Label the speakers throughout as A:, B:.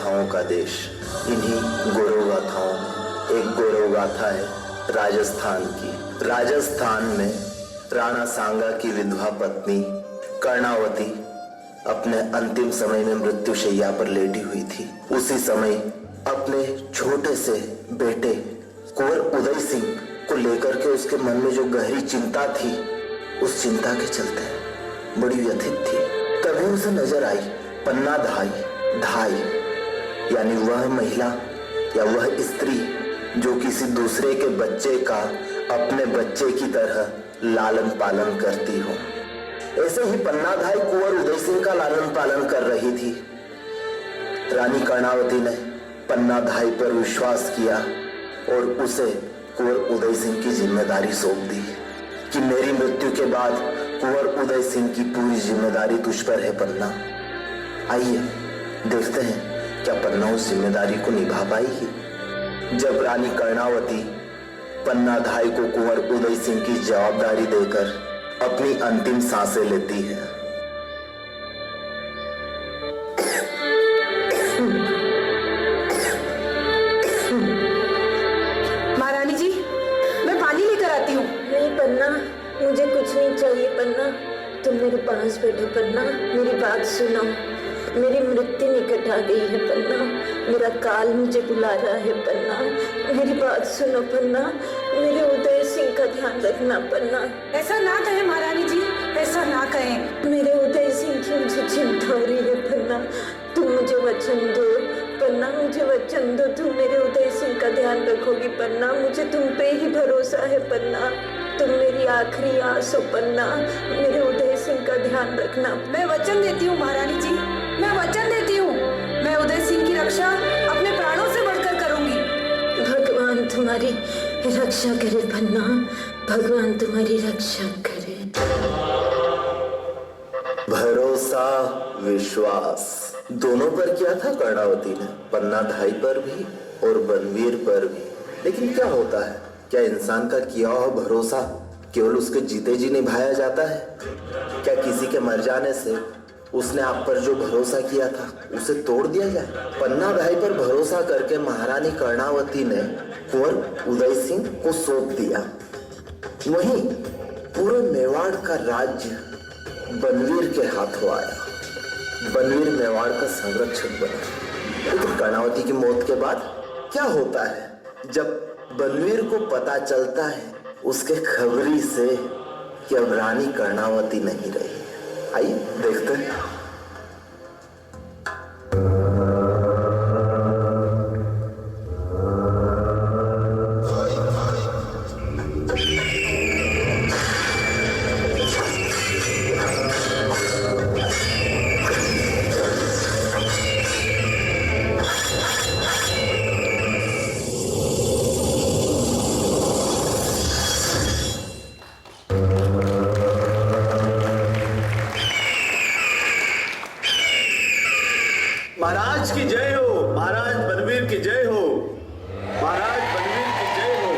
A: गाथाओं का देश। इन्हीं गौरव गाथाओं में एक गौरव गाथा है राजस्थान की। राजस्थान में राणा सांगा की विधवा पत्नी कर्णावती अपने अंतिम समय में मृत्युशैया पर लेटी हुई थी। उसी समय अपने छोटे से बेटे कुंवर उदय सिंह को लेकर के उसके मन में जो गहरी चिंता थी, उस चिंता के चलते बड़ी व्यथित थी। तभी उसे नजर आई पन्ना धाई यानी वह महिला या वह स्त्री जो किसी दूसरे के बच्चे का अपने बच्चे की तरह लालन पालन करती हो। ऐसे ही पन्ना धाई कुंवर उदय सिंह का लालन पालन कर रही थी। रानी कर्णावती ने पन्ना धाई पर विश्वास किया और उसे कुंवर उदय सिंह की जिम्मेदारी सौंप दी कि मेरी मृत्यु के बाद कुंवर उदय सिंह की पूरी जिम्मेदारी तुझ पर है पन्ना। आइए देखते हैं क्या पन्ना उस जिम्मेदारी को निभा पाएगी। जब रानी कर्णावती पन्ना धाई को कुंवर उदय सिंह की जवाबदारी देकर अपनी अंतिम सांसें लेती है।
B: महारानी जी, मैं पानी लेकर आती हूँ।
C: नहीं पन्ना, मुझे कुछ नहीं चाहिए पन्ना। तुम मेरे पास बैठो पन्ना, मेरी बात सुनो। मेरी मृत्यु निकट आ गई है पन्ना, मेरा काल मुझे बुला रहा है पन्ना। मेरी बात सुनो पन्ना, मेरे उदय सिंह का ध्यान रखना पन्ना।
B: ऐसा ना कहे महारानी जी, ऐसा ना कहे।
C: मेरे उदय सिंह की मुझे चिंता हो रही है पन्ना। तुम मुझे वचन दो पन्ना, मुझे वचन दो, तुम मेरे उदय सिंह का ध्यान रखोगी पन्ना। मुझे तुम पे ही भरोसा है पन्ना, तुम मेरी आखिरी आस हो पन्ना। मेरे उदय सिंह का ध्यान रखना।
B: मैं वचन देती हूँ महारानी जी, मैं वचन देती हूँ। मैं उदय सिंह की रक्षा अपने प्राणों से बढ़कर करूंगी।
C: भगवान तुम्हारी रक्षा करे पन्ना, भगवान तुम्हारी रक्षा करे।
A: भरोसा विश्वास दोनों पर किया था कर्णावती ने, पन्ना धाई पर भी और बनवीर पर भी। लेकिन क्या होता है, क्या इंसान का किया हुआ भरोसा केवल उसके जीते जी निभाया जाता है? क्या किसी के मर जाने से उसने आप पर जो भरोसा किया था उसे तोड़ दिया जाए? पन्ना धाई पर भरोसा करके महारानी कर्णावती ने कुंवर उदय सिंह को सौंप दिया। वहीं पूरे मेवाड़ का राज्य बनवीर के हाथों आया। बनवीर मेवाड़ का संरक्षक बना। लेकिन कर्णावती की मौत के बाद क्या होता है? जब बनवीर को पता चलता है उसके खबरी से कि अब रानी कर्णावती नहीं रही। आइए देखते हैं।
D: महाराज की जय हो, महाराज बनवीर की जय हो, महाराज बनवीर की जय हो,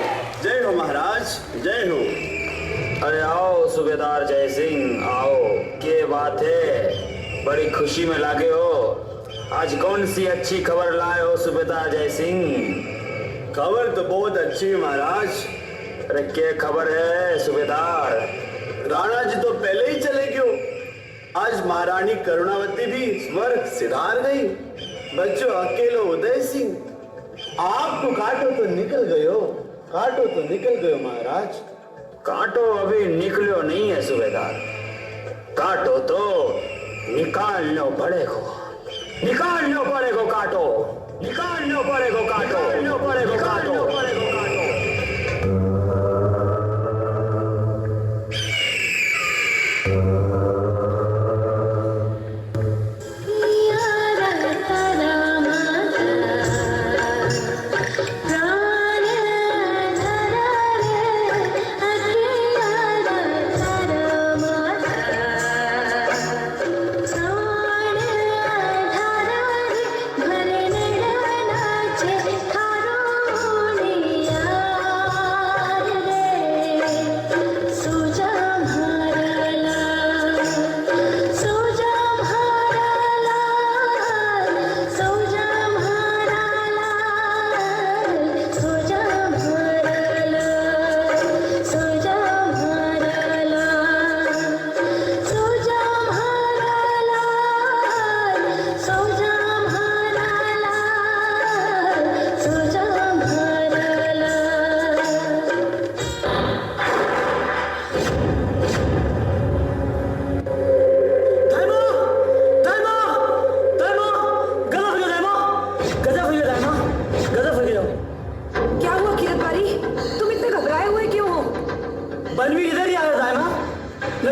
D: जय हो महाराज, जय हो।
E: अरे आओ सूबेदार जय सिंह, आओ। क्या बात है, बड़ी खुशी में लागे हो। आज कौन सी अच्छी खबर लाए हो सूबेदार जय सिंह?
D: खबर तो बहुत अच्छी है महाराज।
E: अरे क्या खबर है सूबेदार?
D: राणा जी तो पहले ही चले गए। आज महारानी करुणावती भी स्वर्ग सिधार गई। बच्चों अकेले उदय सिंह आपको काटो तो निकल गयो, काटो तो निकल गयो महाराज।
E: कांटो अभी निकलो नहीं है सूबेदार, कांटो तो निकालना पड़ेगा, निकालना पड़ेगा कांटो, निकालना पड़ेगा कांटो, निकालना पड़ेगा कांटो, पड़ेगा कांटो।
F: थारो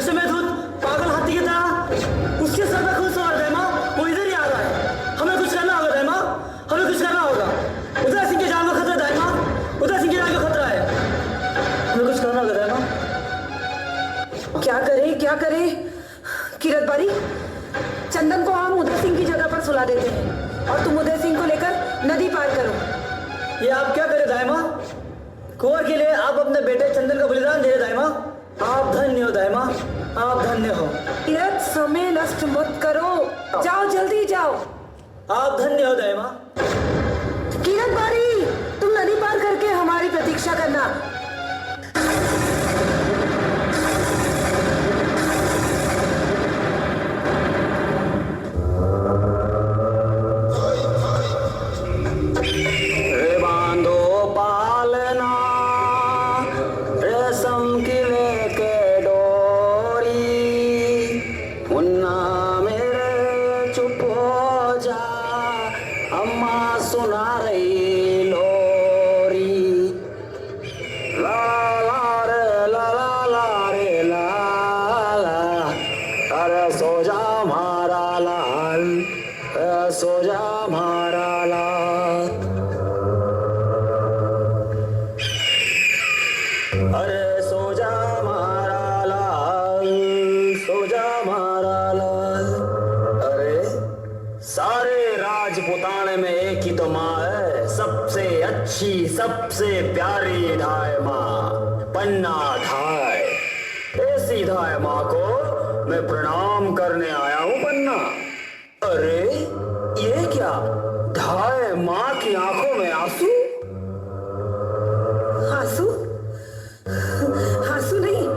E: लक्ष्मीधूत पागल हाथी की तरह उसके सर पर खुद सवार दाई माँ, वो इधर ही आ रहा है। हमें कुछ करना होगा दाई माँ, हमें कुछ करना होगा। उदय सिंह की जान का खतरा दाई माँ, उदय सिंह की जान का खतरा है, हमें कुछ करना होगा दाई माँ।
B: क्या करे कीरत बारी, चंदन को हम उदय सिंह की जगह पर सुला देते हैं और तुम उदय सिंह को लेकर नदी पार करो।
E: ये आप क्या करें दाई माँ? कुंवर के लिए आप अपने बेटे चंदन का बलिदान दे रहे दाई माँ। आप धन्य हो दाई माँ, आप धन्य हो।
B: कीरत, समय नष्ट मत करो, जाओ जल्दी जाओ।
E: आप धन्य हो दाई माँ।
B: कीरत बारी, तुम नदी पार करके हमारी प्रतीक्षा करना।
E: रे बांधो पालना रेशम की लेके डोरी, मुन्ना मेरे चुप हो जा, अम्मा सुना रही लोरी। ला ला रे ला ला ला रे ला ला, अरे सो जा मारा लाल, अरे सो जा मारा लाल, अरे सो जा मारा लाल, सो जा मारा लाल। अरे सारे राजपुताने में एक ही तो माँ है, सबसे अच्छी सबसे प्यारी धाय माँ, पन्ना धाय। ऐसी धाय माँ को मैं प्रणाम करने आया हूँ पन्ना। अरे ये क्या, धाय माँ की आंखों में आंसू?
B: आंसू? आंसू नहीं,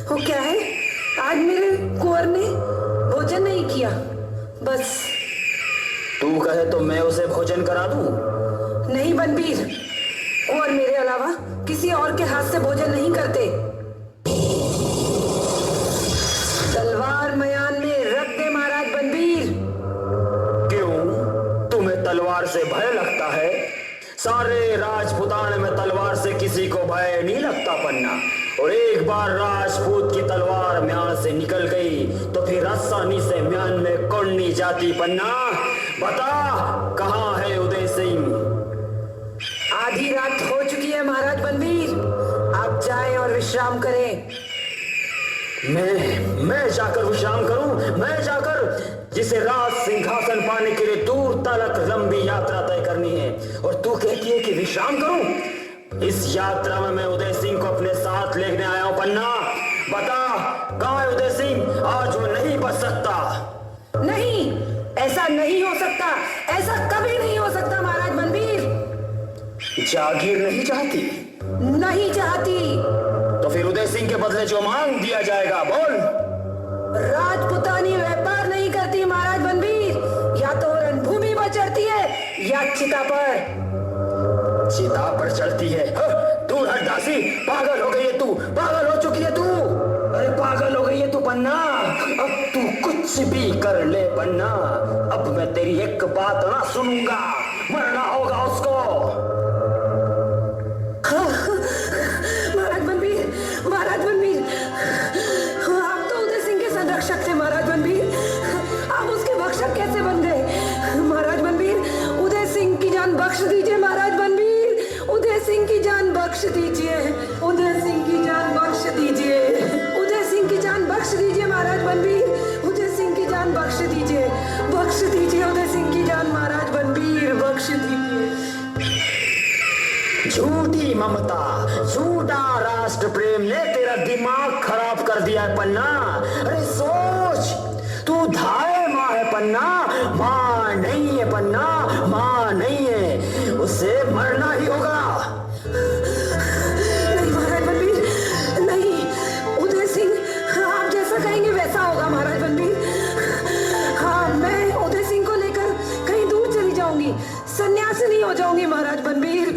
B: वो क्या है, आज मेरे कुंवर ने भोजन नहीं किया, बस।
E: तू कहे तो मैं उसे भोजन करा दूं?
B: नहीं बनबीर, कुंवर मेरे अलावा किसी और के हाथ से भोजन नहीं करते। तलवार मयान में रख दे महाराज बनबीर।
E: क्यों, तुम्हें तलवार से भय लगता है? सारे राजपुतान में तलवार से किसी को भय नहीं लगता पन्ना। और एक बार राजपूत की तलवार म्यान से निकल गई तो फिर आसानी से म्यान में कौन नहीं जाती पन्ना। बता, कहाँ है उदय सिंह?
B: आधी रात हो चुकी है महाराज बनबीर, आप जाएं और विश्राम करें।
E: मैं जाकर विश्राम करूं? मैं जाकर, जिसे राज सिंहासन पाने के लिए दूर तक लंबी यात्रा तय करनी है, और तू कहती है कि विश्राम करूं? इस यात्रा में मैं उदय सिंह को अपने साथ लेने आया हूं पन्ना। बता, कहां है उदय सिंह? आज वो नहीं बच सकता।
B: नहीं, ऐसा नहीं हो सकता, ऐसा कभी नहीं हो सकता महाराज बनबीर।
E: जागीर नहीं चाहती?
B: नहीं चाहती।
E: तो फिर उदय सिंह के बदले जो मांग दिया जाएगा बोल।
B: राजपुतानी व्यापार नहीं करती महाराज बनबीर, या तो रणभूमि पर चढ़ती है या चिता पर।
E: चिता पर चढ़ती है? तू हट दासी, पागल हो गई है तू, पागल हो चुकी है तू। अरे पागल हो गई है तू पन्ना, अब तू कुछ भी कर ले पन्ना, अब मैं तेरी एक बात ना सुनूंगा, मरना होगा उसको।
B: महाराज बनबीर, महाराज बनबीर, आप तो उदय सिंह के संरक्षक थे महाराज बनबीर, आप उसके भक्षक कैसे बन गए? महाराज बनबीर, उदय सिंह की जान बख्श दीजिए महाराज बनबीर, उदय सिंह की जान बख्श दीजिए, उदय सिंह की जान बख्श दीजिए, उदय सिंह की जान बख्श दीजिए महाराज बनबीर, उदय सिंह की जान बख्श दीजिए, बख्श दीजिए उदय सिंह की जान महाराज बनबीर, बख्श दीजिए।
E: झूठी ममता, झूठा राष्ट्र प्रेम ने तेरा दिमाग खराब कर दिया है पन्ना। अरे सोच, तू धाय माँ है पन्ना, माँ नहीं है पन्ना, माँ नहीं है, उसे मरना ही होगा।
B: नहीं महाराज बनबीर, नहीं, उदय सिंह आप जैसा कहेंगे वैसा होगा महाराज बनबीर। हाँ, मैं उदय सिंह को लेकर कहीं दूर चली जाऊंगी, सन्यासिनी हो जाऊंगी महाराज बनबीर।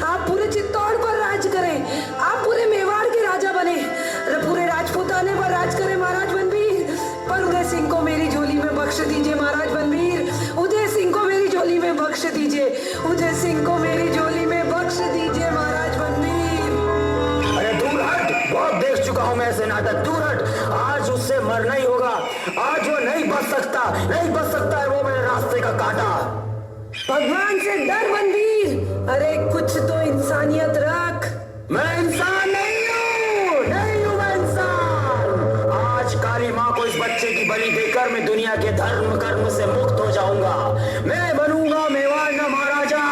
B: आप पूरे चित्तौड़ पर राज करें, आप पूरे मेवाड़ के राजा बने, पूरे राजपूताने पर राज करें महाराज बनबीर, पर उदय सिंह को मेरी झोली में बख्श दीजिए महाराज बनबीर, उदय सिंह को मेरी झोली में बख्श दीजिए, उदय सिंह को मेरी झोली में बख्श दीजिए महाराज बनबीर।
E: अरे दूर हट, बहुत देख चुका गांव में ऐसे नाटक दूर हट। आज उससे मरना ही होगा। आज वो नहीं बच सकता, नहीं बच सकता है वो मेरे रास्ते का कांटा।
B: भगवान से डर बंदीर, अरे कुछ तो इंसानियत रख।
E: मैं इंसान नहीं हूँ, नहीं हूँ मैं इंसान। आज काली माँ को इस बच्चे की बलि देकर मैं दुनिया के धर्म कर्म से मुक्त हो जाऊंगा। मैं बनूंगा मेवाड़ का महाराजा।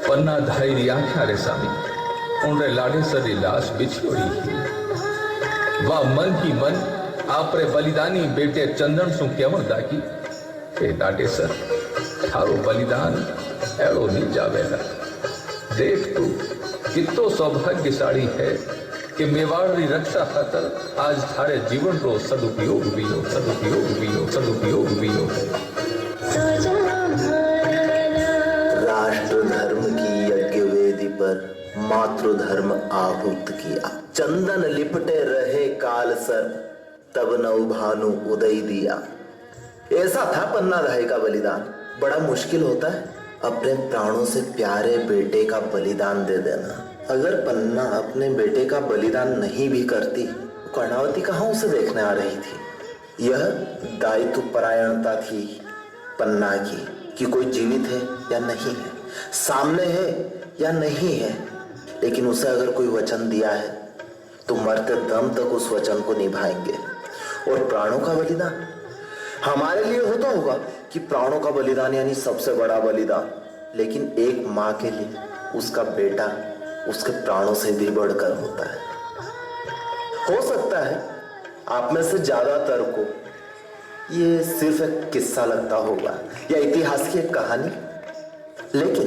F: पन्ना धायरी आख्या रे सामी उनरे लाडे सरी लाश बिछोड़ी वाह मन ही मन आपरे बलिदानी बेटे चंदन सु केवण दाकी हे लाडे सर थारो बलिदान एड़ो नहीं जावेगा। देख तू कितो सौभाग्यशाली है कि मेवाड़ री रक्षा खातर आज थारे जीवन रो सदुपयोग भी हो, सदुपयोग भी हो, सदुपयोग भी हो।
A: राष्ट्र धर्म की यज्ञ वेदी पर मातृ धर्म आहूत किया। चंदन लिपटे रहे काल सर तब नव भानु उदय दिया। ऐसा था पन्ना धाई का बलिदान। बड़ा मुश्किल होता है अपने प्राणों से प्यारे बेटे का बलिदान दे देना। अगर पन्ना अपने बेटे का बलिदान नहीं भी करती तो कर्णावती कहाँ उसे देखने आ रही थी। यह दायित्व परायणता थी पन्ना की कि कोई जीवित है या नहीं है, सामने है या नहीं है, लेकिन उसे अगर कोई वचन दिया है तो मरते दम तक उस वचन को निभाएंगे। और प्राणों का बलिदान हमारे लिए होता होगा कि प्राणों का बलिदान यानी सबसे बड़ा बलिदान, लेकिन एक माँ के लिए उसका बेटा उसके प्राणों से भी बढ़कर होता है। हो सकता है आप में से ज्यादातर को ये सिर्फ एक किस्सा लगता होगा या इतिहास की एक कहानी, लेकिन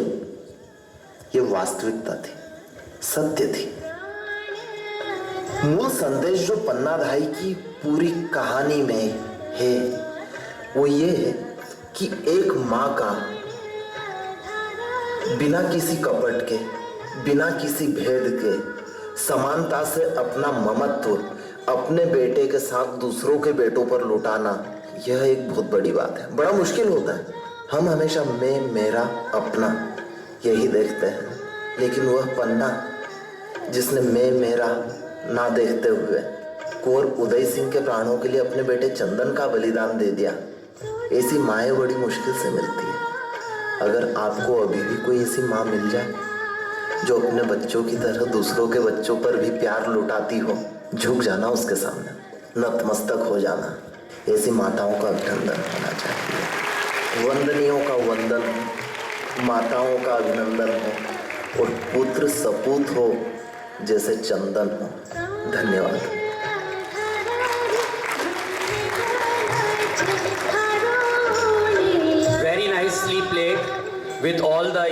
A: ये वास्तविकता थी, सत्य थी। मूल संदेश जो पन्ना धाई की पूरी कहानी में है वो ये है कि एक माँ का बिना किसी कपट के, बिना किसी भेद के समानता से अपना ममत्व अपने बेटे के साथ दूसरों के बेटों पर लुटाना, यह एक बहुत बड़ी बात है। बड़ा मुश्किल होता है। हम हमेशा मैं, मेरा, अपना यही देखते हैं, लेकिन वह पन्ना जिसने मैं, मेरा ना देखते हुए कुंवर उदय सिंह के प्राणों के लिए अपने बेटे चंदन का बलिदान दे दिया, ऐसी माएँ बड़ी मुश्किल से मिलती है। अगर आपको अभी भी कोई ऐसी माँ मिल जाए जो अपने बच्चों की तरह दूसरों के बच्चों पर भी प्यार लुटाती हो, झुक जाना उसके सामने, नतमस्तक हो जाना। ऐसी माताओं का अभिनंदन होना चाहिए। वंदनियों का वंदन हो, माताओं का अभिनंदन हो और पुत्र सपूत हो जैसे चंदन हो। धन्यवाद।
G: Very nicely played with all the